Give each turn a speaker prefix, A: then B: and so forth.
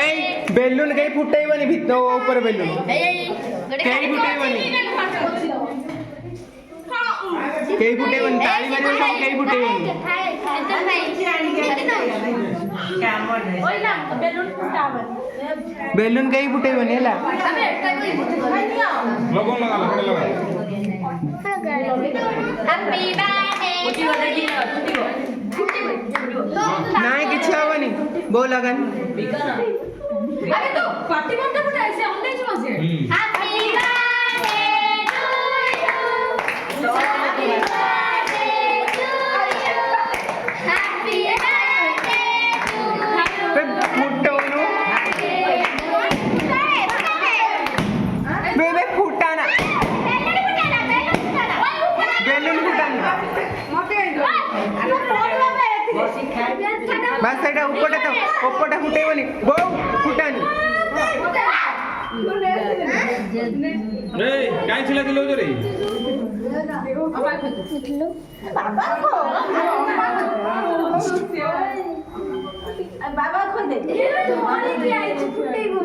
A: नहीं बेलून कहीं फुटाइबनी भितर ऊपर बेलून कहीं फुटाइबनी कहीं फुटाइबनी ताली मारिबो सब कहीं फुटाइबनी बेलून कहीं फुटाइबनी हैला
B: लोगों लगा
C: हैप्पी बर्थडे
A: नहीं किछ हबनी बो लगन
D: अरे तो पार्टी बनते फुटा ऐसे ऑनलाइन जो আছে
C: happy birthday to you happy birthday to you happy birthday
A: पे फुटोनु बे फुटाना बेलून फुटाना बस एटा ऊपरटा फुटाइबनी बो फुटानी
B: ए काय छिला दिलो रे
D: बाबा खो दे
C: ये तो हमारी की आई फुटेगो